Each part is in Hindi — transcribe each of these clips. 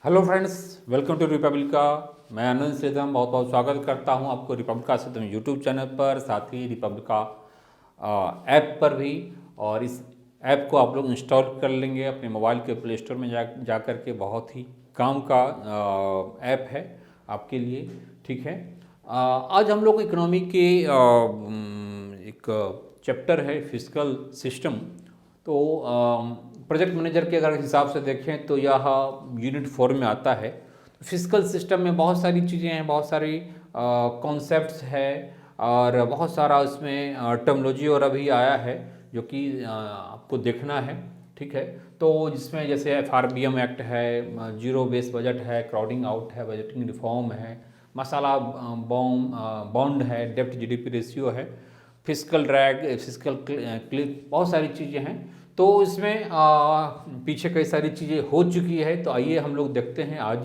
Hello friends, welcome to Republica. मैं आनंद सेदम बहुत बहुत स्वागत करता हूं आपको रिपब्लिका सेदम यूट्यूब चैनल पर, साथ ही रिपब्लिका ऐप पर भी। और इस ऐप को आप लोग इंस्टॉल कर लेंगे अपने मोबाइल के प्ले स्टोर में जा कर के। बहुत ही काम का ऐप है आपके लिए, ठीक है। आज हम लोग इकोनॉमी के एक चैप्टर है फिस्कल सिस्टम। तो प्रोजेक्ट मैनेजर के अगर हिसाब से देखें तो यह यूनिट 4 में आता है। फिस्कल सिस्टम में बहुत सारी चीज़ें हैं, बहुत सारी कॉन्सेप्ट्स है और बहुत सारा उसमें टर्मोलॉजी और अभी आया है जो कि आपको देखना है, ठीक है। तो जिसमें जैसे FRBM एक्ट है, जीरो बेस बजट है, क्राउडिंग आउट है, बजटिंग रिफॉर्म है, मसाला बॉन्ड है, डेप्ट GDP रेशियो है, फिस्कल ड्रैग, फिस्कल क्लिफ, बहुत सारी चीज़ें हैं। तो इसमें पीछे कई सारी चीज़ें हो चुकी है। तो आइए हम लोग देखते हैं आज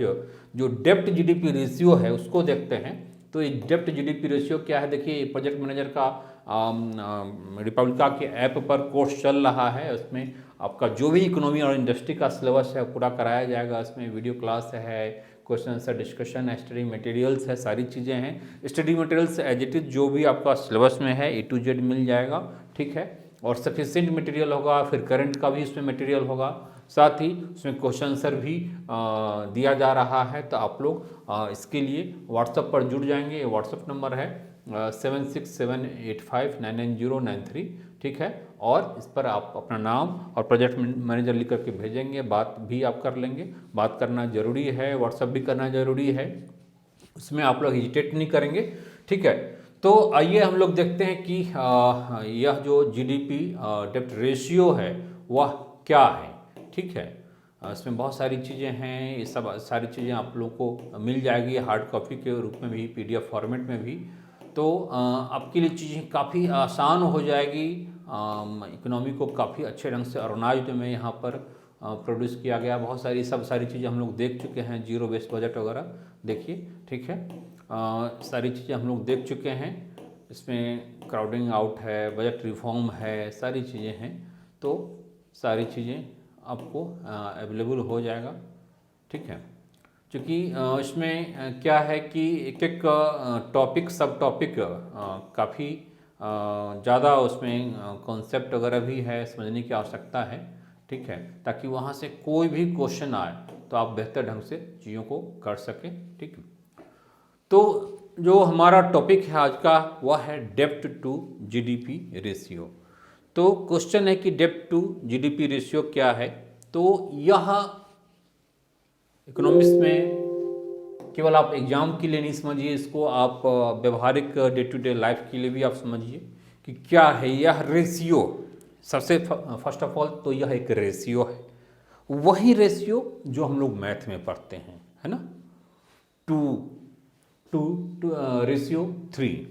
जो डेप्ट GDP रेशियो है उसको देखते हैं। तो ये डेप्ट GDP रेशियो क्या है, देखिए प्रोजेक्ट मैनेजर का रिपब्लिका के ऐप पर कोर्स चल रहा है। उसमें आपका जो भी इकोनॉमी और इंडस्ट्री का सिलेबस है पूरा कराया जाएगा। इसमें वीडियो क्लास है, question answer discussion, study materials है, सारी चीज़ें हैं। Study materials as it is जो भी आपका सिलेबस में है A to Z मिल जाएगा, ठीक है। और सफिशिएंट मटेरियल होगा, फिर करंट का भी उसमें मटेरियल होगा, साथ ही उसमें क्वेश्चन आंसर भी दिया जा रहा है। तो आप लोग इसके लिए व्हाट्सएप पर जुड़ जाएंगे। व्हाट्सएप नंबर है 7678599093, ठीक है। और इस पर आप अपना नाम और प्रोजेक्ट मैनेजर लिख करके भेजेंगे। बात भी आप कर लेंगे, बात करना जरूरी है, व्हाट्सएप भी करना जरूरी है, उसमें आप लोग हेजिटेट नहीं करेंगे, ठीक है। तो आइए हम लोग देखते हैं कि यह जो GDP डेप्ट रेशियो है वह क्या है, ठीक है। इसमें बहुत सारी चीज़ें हैं, ये सब सारी चीज़ें आप लोगों को मिल जाएगी हार्ड कॉपी के रूप में भी, PDF फॉर्मेट में भी। तो आपके लिए चीज़ें काफ़ी आसान हो जाएगी। इकोनॉमी को काफ़ी अच्छे ढंग से ऑर्गेनाइज्ड में यहाँ पर प्रोड्यूस किया गया। बहुत सारी सारी चीज़ें हम लोग देख चुके हैं, जीरो बेस्ड बजट वगैरह देखिए, ठीक है। सारी चीज़ें हम लोग देख चुके हैं। इसमें क्राउडिंग आउट है, बजट रिफॉर्म है, सारी चीज़ें हैं। तो सारी चीज़ें आपको अवेलेबल हो जाएगा, ठीक है। क्योंकि इसमें क्या है कि एक एक टॉपिक सब टॉपिक काफ़ी ज़्यादा उसमें कॉन्सेप्ट वगैरह भी है, समझने की आवश्यकता है, ठीक है। ताकि वहाँ से कोई भी क्वेश्चन आए तो आप बेहतर ढंग से चीज़ों को कर सकें, ठीक है। तो जो हमारा टॉपिक है आज का वह है डेप्ट टू GDP रेशियो। तो क्वेश्चन है कि डेप्ट टू GDP रेशियो क्या है। तो यह इकोनॉमिक्स में केवल आप एग्जाम के लिए नहीं समझिए इसको, आप व्यवहारिक डे टू डे लाइफ के लिए भी आप समझिए कि क्या है यह रेशियो। सबसे फर्स्ट ऑफ ऑल तो यह एक रेशियो है, वही रेशियो जो हम लोग मैथ में पढ़ते हैं, है ना, टू टू रेशियो 3,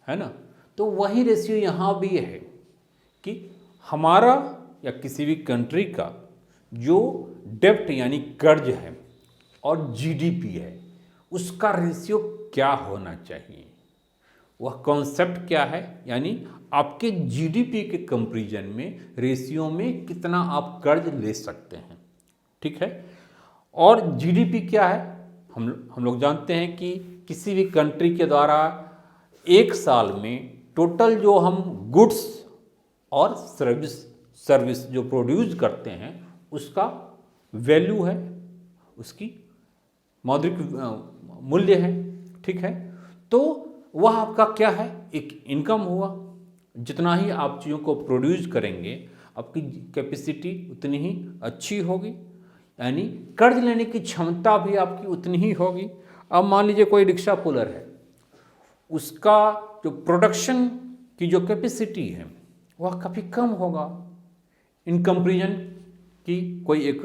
है ना। तो वही रेशियो यहाँ भी है कि हमारा या किसी भी कंट्री का जो डेप्ट यानी कर्ज है और GDP है उसका रेशियो क्या होना चाहिए। वह कॉन्सेप्ट क्या है, यानी आपके GDP के कंपैरिजन में रेशियो में कितना आप कर्ज ले सकते हैं, ठीक है। और GDP क्या है, हम लोग जानते हैं कि किसी भी कंट्री के द्वारा एक साल में टोटल जो हम गुड्स और सर्विस जो प्रोड्यूस करते हैं उसका वैल्यू है, उसकी मौद्रिक मूल्य है, ठीक है। तो वह आपका क्या है, एक इनकम हुआ। जितना ही आप चीज़ों को प्रोड्यूस करेंगे आपकी कैपेसिटी उतनी ही अच्छी होगी, यानी कर्ज लेने की क्षमता भी आपकी उतनी ही होगी। अब मान लीजिए कोई रिक्शा पुलर है, उसका जो प्रोडक्शन की जो कैपेसिटी है वह काफ़ी कम होगा इन कंपेरिजन कि कोई एक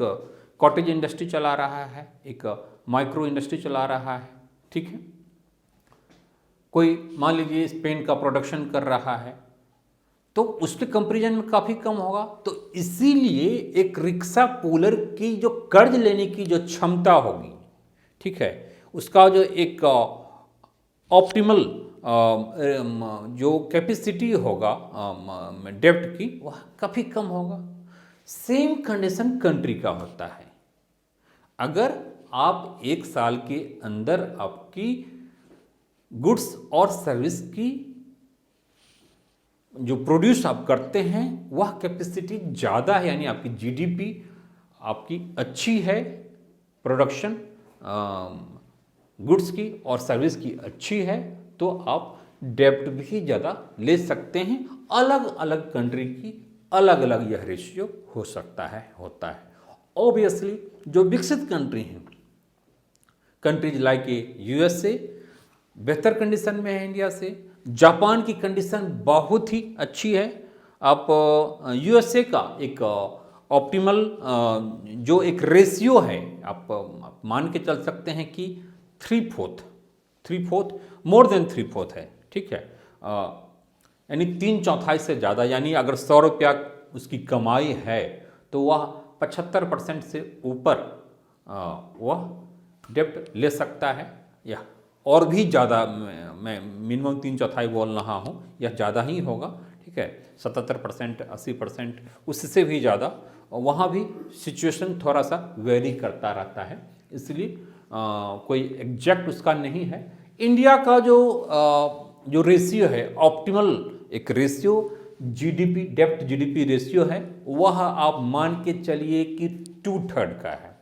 कॉटेज इंडस्ट्री चला रहा है, एक माइक्रो इंडस्ट्री चला रहा है, ठीक है। कोई मान लीजिए पेन का प्रोडक्शन कर रहा है तो उसके कंपैरिजन में काफ़ी कम होगा। तो इसीलिए एक रिक्शा पुलर की जो कर्ज लेने की जो क्षमता होगी, ठीक है, उसका जो एक ऑप्टिमल जो कैपेसिटी होगा डेप्ट की वह काफ़ी कम होगा। सेम कंडीशन कंट्री का होता है। अगर आप एक साल के अंदर आपकी गुड्स और सर्विस की जो प्रोड्यूस आप करते हैं वह कैपेसिटी ज़्यादा है, यानी आपकी जीडीपी आपकी अच्छी है, प्रोडक्शन गुड्स की और सर्विस की अच्छी है, तो आप डेब्ट भी ज़्यादा ले सकते हैं। अलग अलग कंट्री की अलग अलग यह रेशियो हो सकता है, होता है। ऑब्वियसली जो विकसित कंट्री हैं, कंट्रीज लाइक यूएसए बेहतर कंडीशन में है इंडिया से। जापान की कंडीशन बहुत ही अच्छी है। आप यूएसए का एक ऑप्टिमल जो एक रेशियो है, आप मान के चल सकते हैं कि 3/4 मोर देन 3/4 है, ठीक है। यानी 3/4 से ज़्यादा, यानी अगर 100 रुपया उसकी कमाई है तो वह 75% से ऊपर वह डेप्ट ले सकता है, या और भी ज़्यादा, मैं मिनिमम 3/4 बोल रहा हूँ, यह ज़्यादा ही होगा, ठीक है। 77%, 80%, उससे भी ज़्यादा। वहाँ भी सिचुएशन थोड़ा सा वेरी करता रहता है, इसलिए कोई एग्जैक्ट उसका नहीं है। इंडिया का जो रेशियो है, ऑप्टिमल एक रेशियो जीडीपी डेप्ट जीडीपी रेशियो है, वह आप मान के चलिए कि 2/3 का है।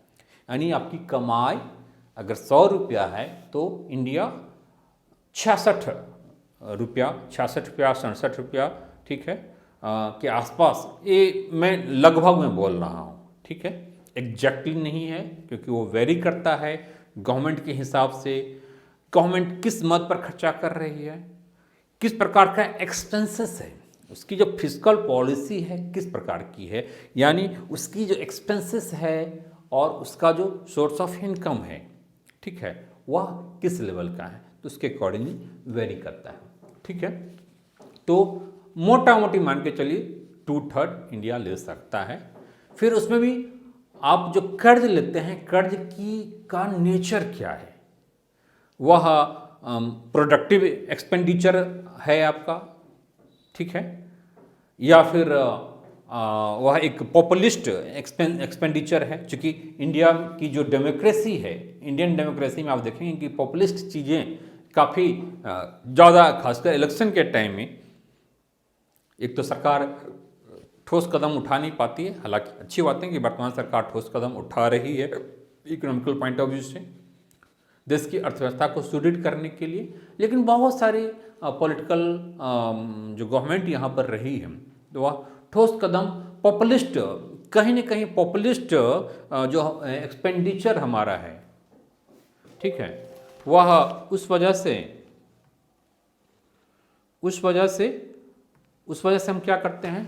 यानी आपकी कमाई अगर 100 रुपया है तो इंडिया 66 रुपया 67 रुपया, ठीक है, के आसपास, ये मैं लगभग में बोल रहा हूँ, ठीक है। एग्जैक्टली नहीं है क्योंकि वो वेरी करता है गवर्नमेंट के हिसाब से। गवर्नमेंट किस मद पर खर्चा कर रही है, किस प्रकार का एक्सपेंसेस है, उसकी जो फिस्कल पॉलिसी है किस प्रकार की है, यानी उसकी जो एक्सपेंसेस है और उसका जो सोर्स ऑफ इनकम है, ठीक है, वह किस लेवल का है, तो उसके अकॉर्डिंगली वेरी करता है, ठीक है। तो मोटा मोटी मान के चलिए 2/3 इंडिया ले सकता है। फिर उसमें भी आप जो कर्ज लेते हैं, कर्ज की का नेचर क्या है, वह प्रोडक्टिव एक्सपेंडिचर है आपका, ठीक है, या फिर वह एक पॉपुलिस्ट एक्सपेंडिचर है। चूँकि इंडिया की जो डेमोक्रेसी है, इंडियन डेमोक्रेसी में आप देखेंगे कि पॉपुलिस्ट चीज़ें काफ़ी ज़्यादा, खासकर इलेक्शन के टाइम में एक तो सरकार ठोस कदम उठा नहीं पाती है। हालांकि अच्छी बात है कि वर्तमान सरकार ठोस कदम उठा रही है इकोनॉमिकल पॉइंट ऑफ व्यू से देश की अर्थव्यवस्था को सुदृढ़ करने के लिए, लेकिन बहुत सारे पॉलिटिकल जो गवर्नमेंट यहाँ पर रही है तो वह ठोस कदम पॉपुलिस्ट, कहीं न कहीं पॉपुलिस्ट जो एक्सपेंडिचर हमारा है, ठीक है, वह उस वजह से हम क्या करते हैं,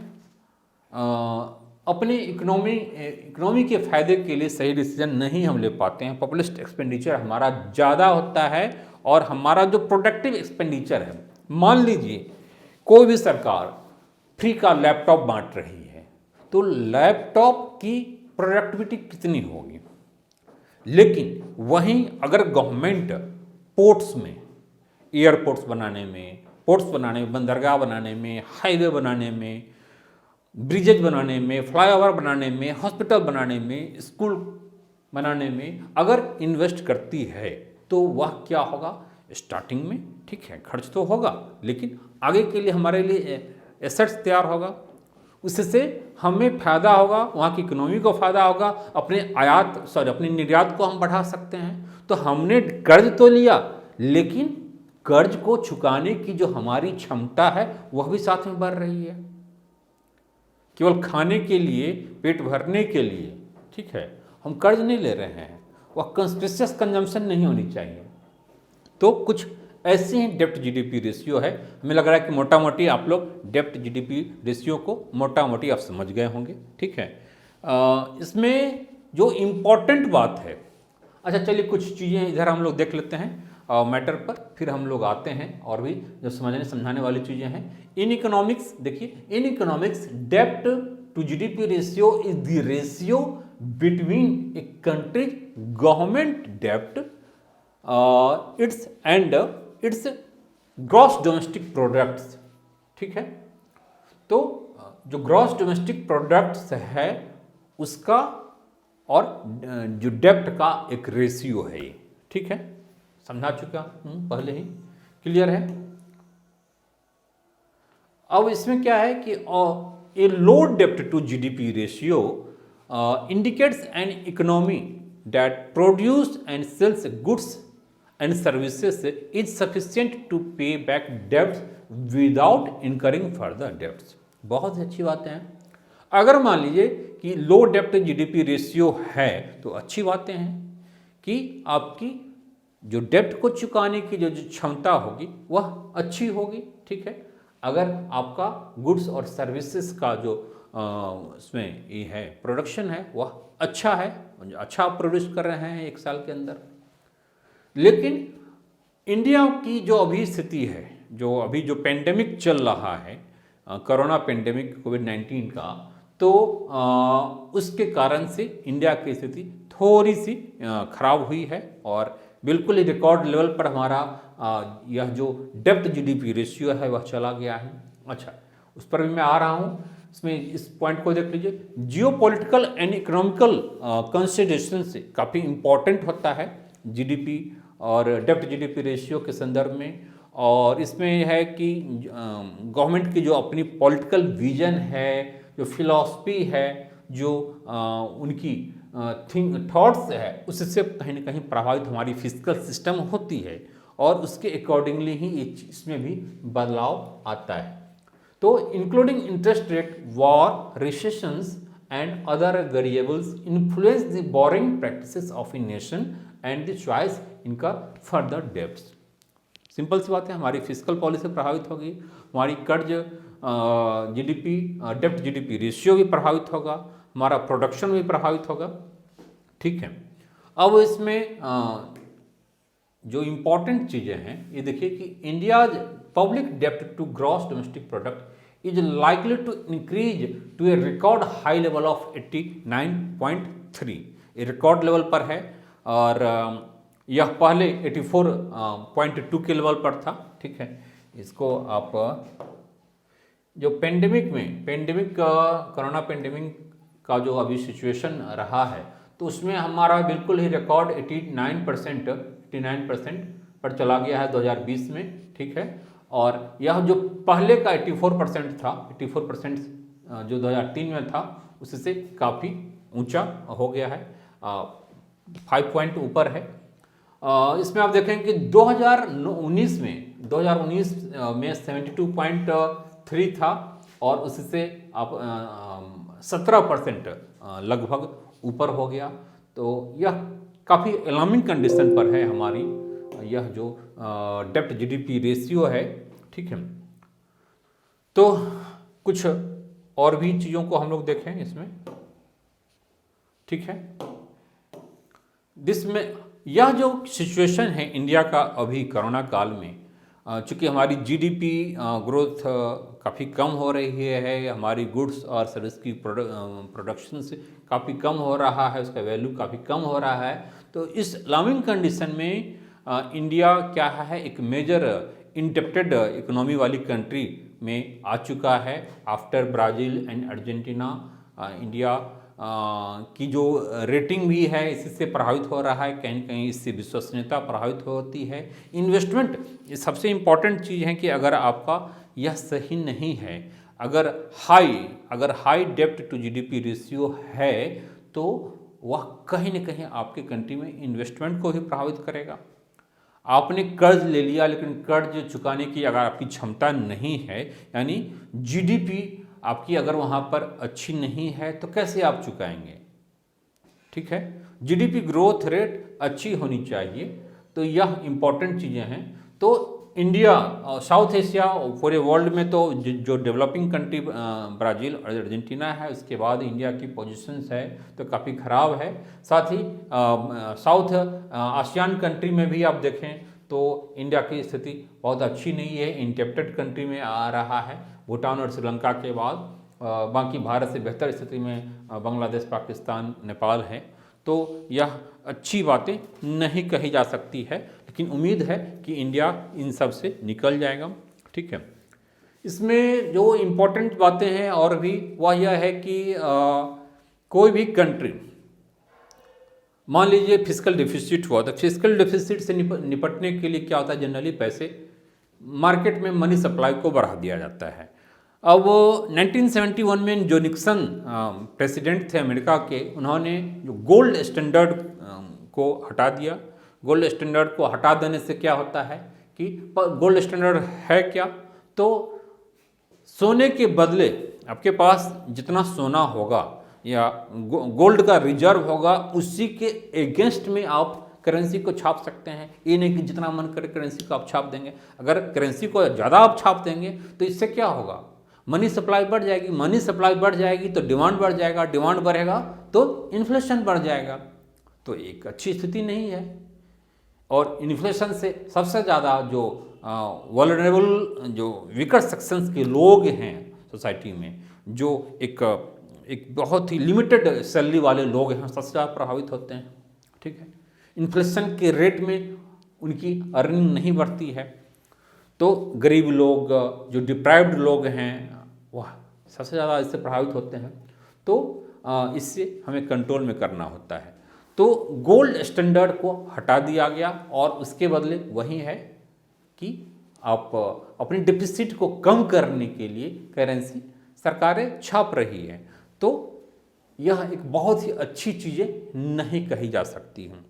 अपने इकोनॉमी के फायदे के लिए सही डिसीजन नहीं हम ले पाते हैं। पॉपुलिस्ट एक्सपेंडिचर हमारा ज़्यादा होता है और हमारा जो प्रोडक्टिव एक्सपेंडिचर है, मान लीजिए कोई भी सरकार फ्री का लैपटॉप बांट रही है तो लैपटॉप की प्रोडक्टिविटी कितनी होगी, लेकिन वहीं अगर गवर्नमेंट पोर्ट्स में, एयरपोर्ट्स बनाने में, पोर्ट्स बनाने में, बंदरगाह बनाने में, हाईवे बनाने में, ब्रिजेज बनाने में, फ्लाईओवर बनाने में, हॉस्पिटल बनाने में, स्कूल बनाने में अगर इन्वेस्ट करती है तो वह क्या होगा, स्टार्टिंग में ठीक है खर्च तो होगा, लेकिन आगे के लिए हमारे लिए एसेट्स तैयार होगा, उससे हमें फ़ायदा होगा, वहाँ की इकोनॉमी को फ़ायदा होगा, अपने निर्यात को हम बढ़ा सकते हैं। तो हमने कर्ज तो लिया, लेकिन कर्ज को चुकाने की जो हमारी क्षमता है वह भी साथ में बढ़ रही है। केवल खाने के लिए, पेट भरने के लिए, ठीक है, हम कर्ज नहीं ले रहे हैं, वह कंस्पिशियस कंजम्पशन नहीं होनी चाहिए। तो कुछ ऐसे ही डेप्ट जीडीपी रेशियो है। हमें लग रहा है कि मोटा मोटी आप लोग डेप्ट जीडीपी रेशियो को मोटा मोटी आप समझ गए होंगे, ठीक है। इसमें जो इम्पोर्टेंट बात है, अच्छा चलिए कुछ चीज़ें इधर हम लोग देख लेते हैं मैटर पर, फिर हम लोग आते हैं और भी जो समझने समझाने वाली चीज़ें हैं। इन इकोनॉमिक्स देखिए, in economics dept to GDP ratio is the ratio between A countries government dept it's gross domestic products, ठीक है। तो जो ग्रॉस डोमेस्टिक प्रोडक्ट्स है उसका और जो डेप्ट का एक रेशियो है ये, ठीक है, समझा चुका पहले ही, क्लियर है। अब इसमें क्या है कि ए लो डेप्ट to GDP ratio indicates an economy that produces and sells goods and services is sufficient to pay back debts without incurring further debts। बहुत अच्छी बातें हैं। अगर मान लीजिए कि लो डेप्ट जीडीपी रेशियो है तो अच्छी बातें हैं कि आपकी जो डेप्ट को चुकाने की जो क्षमता होगी वह अच्छी होगी, ठीक है। अगर आपका गुड्स और सर्विसेज का जो उसमें ये है प्रोडक्शन है वह अच्छा है, अच्छा प्रोड्यूस कर रहे हैं एक साल के अंदर। लेकिन इंडिया की जो अभी स्थिति है, जो अभी जो पेंडेमिक चल रहा है, कोरोना पेंडेमिक कोविड-19 का, तो उसके कारण से इंडिया की स्थिति थोड़ी सी खराब हुई है और बिल्कुल ही रिकॉर्ड लेवल पर हमारा यह जो डेप्ट जीडीपी रेशियो है वह चला गया है। अच्छा, उस पर भी मैं आ रहा हूँ। इसमें इस पॉइंट को देख लीजिए, जियो पॉलिटिकल एंड इकोनॉमिकल कंसिडरेशन से काफ़ी इम्पॉर्टेंट होता है जीडीपी और डेप्ट जीडीपी रेशियो के संदर्भ में। और इसमें है कि गवर्नमेंट की जो अपनी पॉलिटिकल विजन है, जो फिलॉसफी है, जो उनकी थॉट्स है, उससे कहीं ना कहीं प्रभावित हमारी फिजिकल सिस्टम होती है और उसके अकॉर्डिंगली ही इसमें भी बदलाव आता है। तो including interest rate, war, recessions and other variables influence the boring practices of a nation and the choice इनका फर्दर डेब्ट्स। सिंपल सी बात है, हमारी फिजिकल पॉलिसी प्रभावित होगी, हमारी कर्ज जीडीपी डेप्ट जीडीपी रेशियो भी प्रभावित होगा, हमारा प्रोडक्शन भी प्रभावित होगा, ठीक है। अब इसमें जो इम्पोर्टेंट चीज़ें हैं ये देखिए कि इंडिया पब्लिक डेप्ट to gross domestic product is likely to increase to a record high level of 89.3। ये रिकॉर्ड लेवल पर है और यह पहले 84.2 के लेवल पर था, ठीक है। इसको आप जो कोरोना पेंडेमिक का जो अभी सिचुएशन रहा है तो उसमें हमारा बिल्कुल ही रिकॉर्ड 89% पर चला गया है 2020 में, ठीक है। और यह जो पहले का 84% था, 84% जो 2003 में था उससे काफ़ी ऊंचा हो गया है, 5 पॉइंट ऊपर है। इसमें आप देखें कि 2019 में 72.3 था और उससे आप 17% लगभग ऊपर हो गया। तो यह काफ़ी अलार्मिंग कंडीशन पर है हमारी यह जो डेप्ट जीडीपी रेशियो है, ठीक है। तो कुछ और भी चीज़ों को हम लोग देखें इसमें, ठीक है। जिसमें यह जो सिचुएशन है इंडिया का अभी कोरोना काल में, चूँकि हमारी जीडीपी ग्रोथ काफ़ी कम हो रही है, हमारी गुड्स और सर्विस की प्रोडक्शन से काफ़ी कम हो रहा है, उसका वैल्यू काफ़ी कम हो रहा है। तो इस अलार्मिंग कंडीशन में इंडिया क्या है, एक मेजर इंडेप्टेड इकोनॉमी वाली कंट्री में आ चुका है। After Brazil and Argentina India की जो रेटिंग भी है इससे प्रभावित हो रहा है, कहीं कहीं इससे विश्वसनीयता प्रभावित होती है। इन्वेस्टमेंट ये सबसे इम्पॉर्टेंट चीज़ है कि अगर आपका यह सही नहीं है, अगर हाई डेप्ट टू जीडीपी रेशियो है तो वह कहीं ना कहीं आपके कंट्री में इन्वेस्टमेंट को भी प्रभावित करेगा। आपने कर्ज ले लिया लेकिन कर्ज चुकाने की अगर आपकी क्षमता नहीं है, यानी जीडीपी आपकी अगर वहाँ पर अच्छी नहीं है तो कैसे आप चुकाएंगे, ठीक है। जीडीपी ग्रोथ रेट अच्छी होनी चाहिए, तो यह इम्पॉर्टेंट चीज़ें हैं। तो इंडिया साउथ एशिया पूरे वर्ल्ड में तो जो डेवलपिंग कंट्री ब्राज़ील और अर्जेंटीना है, उसके बाद इंडिया की पोजीशंस है तो काफ़ी ख़राब है। साथ ही साउथ आसियान कंट्री में भी आप देखें तो इंडिया की स्थिति बहुत अच्छी नहीं है, इंडेप्टेड कंट्री में आ रहा है। भूटान और श्रीलंका के बाद बाकी भारत से बेहतर स्थिति में बांग्लादेश, पाकिस्तान, नेपाल है। तो यह अच्छी बातें नहीं कही जा सकती है, लेकिन उम्मीद है कि इंडिया इन सब से निकल जाएगा, ठीक है। इसमें जो इम्पोर्टेंट बातें हैं और भी वह यह है कि कोई भी कंट्री मान लीजिए फिजिकल डिफिसिट हुआ, तो फिजिकल डिफिसिट से निपटने के लिए क्या होता है, जनरली पैसे मार्केट में मनी सप्लाई को बढ़ा दिया जाता है। अब 1971 में जो निक्सन प्रेसिडेंट थे अमेरिका के, उन्होंने जो गोल्ड स्टैंडर्ड को हटा दिया। गोल्ड स्टैंडर्ड को हटा देने से क्या होता है कि गोल्ड स्टैंडर्ड है क्या, तो सोने के बदले आपके पास जितना सोना होगा या गोल्ड का रिजर्व होगा, उसी के अगेंस्ट में आप करेंसी को छाप सकते हैं। ये नहीं कि जितना मन करे करेंसी को आप छाप देंगे। अगर करेंसी को ज़्यादा आप छाप देंगे तो इससे क्या होगा, मनी सप्लाई बढ़ जाएगी, मनी सप्लाई बढ़ जाएगी तो डिमांड बढ़ जाएगा, डिमांड बढ़ेगा तो इन्फ्लेशन बढ़ जाएगा। तो एक अच्छी स्थिति नहीं है। और इन्फ्लेशन से सबसे ज़्यादा जो वल्नरेबल जो वीकर सेक्शंस के लोग हैं सोसाइटी में, जो एक बहुत ही लिमिटेड सैलरी वाले लोग हैं, सबसे ज़्यादा प्रभावित होते हैं। ठीक है, इन्फ्लेशन के रेट में उनकी अर्निंग नहीं बढ़ती है, तो गरीब लोग, जो डिप्राइव्ड लोग हैं, वह सबसे ज़्यादा इससे प्रभावित होते हैं। तो इससे हमें कंट्रोल में करना होता है। तो गोल्ड स्टैंडर्ड को हटा दिया गया और उसके बदले वही है कि आप अपनी डिफिसिट को कम करने के लिए करेंसी सरकारें छाप रही हैं। तो यह एक बहुत ही अच्छी चीज़ें नहीं कही जा सकती हैं।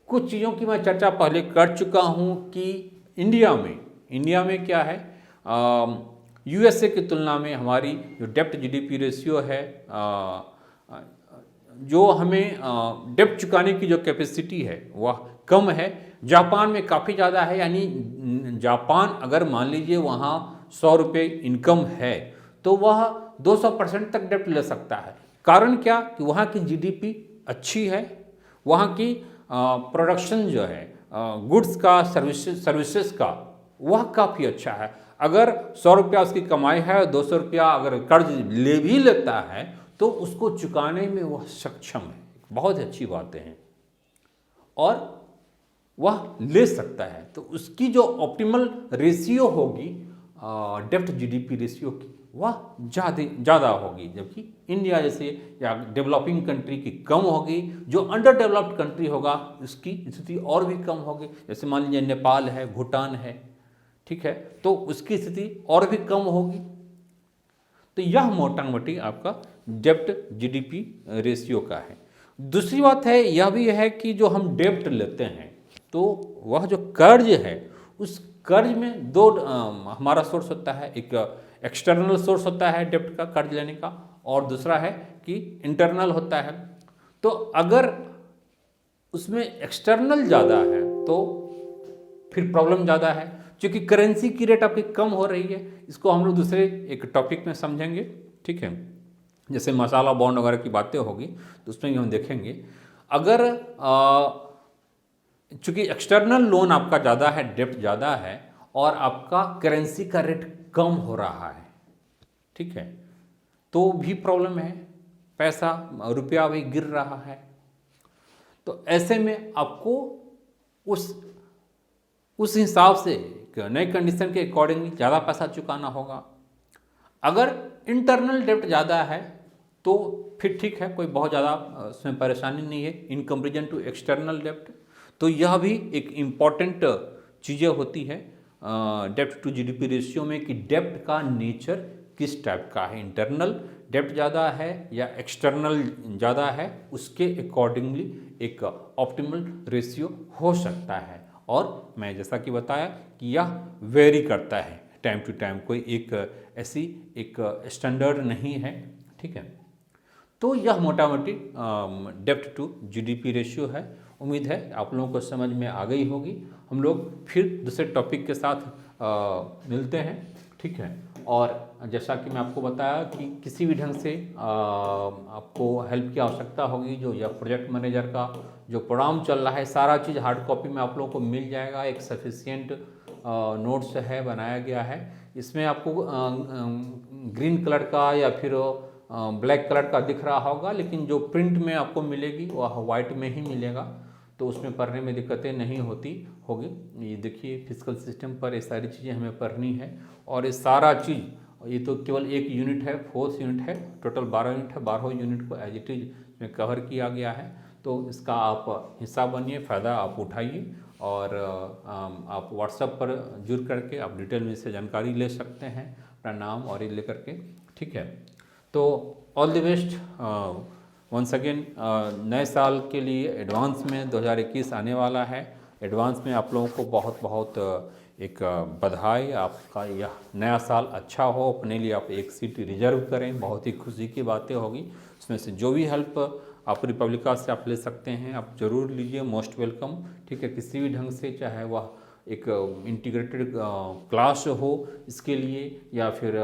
कुछ चीज़ों की मैं चर्चा पहले कर चुका हूँ कि इंडिया में क्या है, यूएसए की तुलना में हमारी जो डेप्ट जीडीपी रेशियो है, जो हमें डेप्ट चुकाने की जो कैपेसिटी है वह कम है। जापान में काफ़ी ज़्यादा है, यानी जापान अगर मान लीजिए वहाँ 100 रुपये इनकम है तो वह 200% तक डेप्ट ले सकता है। कारण क्या कि वहाँ की जीडीपी अच्छी है, वहाँ की प्रोडक्शन जो है गुड्स का, सर्विसेज का, वह काफ़ी अच्छा है। अगर 100 रुपया उसकी कमाई है और 200 रुपया अगर कर्ज ले भी लेता है तो उसको चुकाने में वह सक्षम है। बहुत अच्छी बातें हैं और वह ले सकता है। तो उसकी जो ऑप्टिमल रेशियो होगी डेप्ट जीडीपी रेशियो की, वह ज़्यादा होगी, जबकि इंडिया जैसे या डेवलपिंग कंट्री की कम होगी। जो अंडर डेवलप्ड कंट्री होगा उसकी स्थिति और भी कम होगी। जैसे मान लीजिए नेपाल है, भूटान है, ठीक है, तो उसकी स्थिति और भी कम होगी। तो यह मोटा मोटी आपका डेप्ट जीडीपी रेशियो का है। दूसरी बात है, यह भी है कि जो हम डेप्ट लेते हैं तो वह जो कर्ज है, उस कर्ज में दो हमारा सोर्स होता है। एक एक्सटर्नल सोर्स होता है डेप्ट का, कर्ज लेने का, और दूसरा है कि इंटरनल होता है। तो अगर उसमें एक्सटर्नल ज़्यादा है तो फिर प्रॉब्लम ज़्यादा है, क्योंकि करेंसी की रेट आपकी कम हो रही है। इसको हम लोग दूसरे एक टॉपिक में समझेंगे, ठीक है। जैसे मसाला बॉन्ड वगैरह की बातें होगी तो उसमें भी हम देखेंगे। अगर चूँकि एक्सटर्नल लोन आपका ज़्यादा है, डेप्ट ज़्यादा है, और आपका करेंसी का रेट कम हो रहा है, ठीक है, तो भी प्रॉब्लम है, पैसा रुपया भी गिर रहा है। तो ऐसे में आपको उस हिसाब से नई कंडीशन के अकॉर्डिंगली ज़्यादा पैसा चुकाना होगा। अगर इंटरनल डेप्ट ज़्यादा है तो फिर ठीक है, कोई बहुत ज़्यादा उसमें परेशानी नहीं है इन कंपेरिजन टू एक्सटर्नल डेप्ट। तो यह भी एक इम्पॉर्टेंट चीज़ें होती है डेप्ट टू जीडीपी रेशियो में कि डेप्ट का नेचर किस टाइप का है, इंटरनल डेप्ट ज़्यादा है या एक्सटर्नल ज़्यादा है, उसके अकॉर्डिंगली एक ऑप्टिमल रेशियो हो सकता है। और मैं जैसा कि बताया कि यह वेरी करता है टाइम टू टाइम, कोई एक ऐसी एक स्टैंडर्ड नहीं है, ठीक है। तो यह मोटा मोटी डेप्ट टू जीडीपी रेशियो है। उम्मीद है आप लोगों को समझ में आ गई होगी। हम लोग फिर दूसरे टॉपिक के साथ मिलते हैं, ठीक है। और जैसा कि मैं आपको बताया कि किसी भी ढंग से आपको हेल्प की आवश्यकता होगी, जो या प्रोजेक्ट मैनेजर का जो प्रोग्राम चल रहा है, सारा चीज़ हार्ड कॉपी में आप लोगों को मिल जाएगा। एक सफिशिएंट नोट्स है, बनाया गया है। इसमें आपको ग्रीन कलर का या फिर ब्लैक कलर का दिख रहा होगा, लेकिन जो प्रिंट में आपको मिलेगी वह वाइट में ही मिलेगा, तो उसमें पढ़ने में दिक्कतें नहीं होगी। ये देखिए, फिजिकल सिस्टम पर ये सारी चीज़ें हमें पढ़नी है। और ये सारा चीज़, ये तो केवल एक यूनिट है, 4th यूनिट है, टोटल 12 यूनिट है, 12 यूनिट को एज इट इज में कवर किया गया है। तो इसका आप हिस्सा बनिए, फ़ायदा आप उठाइए और आप व्हाट्सएप पर जुड़ करके आप डिटेल में से जानकारी ले सकते हैं, अपना नाम और ये लेकर के, ठीक है। तो all the best once again. नए साल के लिए एडवांस में 2021 आने वाला है। एडवांस में आप लोगों को बहुत बहुत एक बधाई। आपका यह नया साल अच्छा हो, अपने लिए आप एक सीट रिजर्व करें, बहुत ही खुशी की बातें होगी। उसमें से जो भी हेल्प आप रिपब्लिका से आप ले सकते हैं आप ज़रूर लीजिए, मोस्ट वेलकम, ठीक है। किसी भी ढंग से, चाहे वह एक इंटीग्रेटेड क्लास हो इसके लिए, या फिर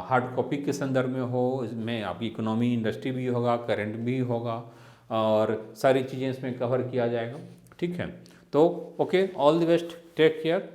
हार्ड कॉपी के संदर्भ में हो, इसमें आपकी इकोनॉमी इंडस्ट्री भी होगा, करंट भी होगा और सारी चीज़ें इसमें कवर किया जाएगा, ठीक है। तो okay, all the best, take care.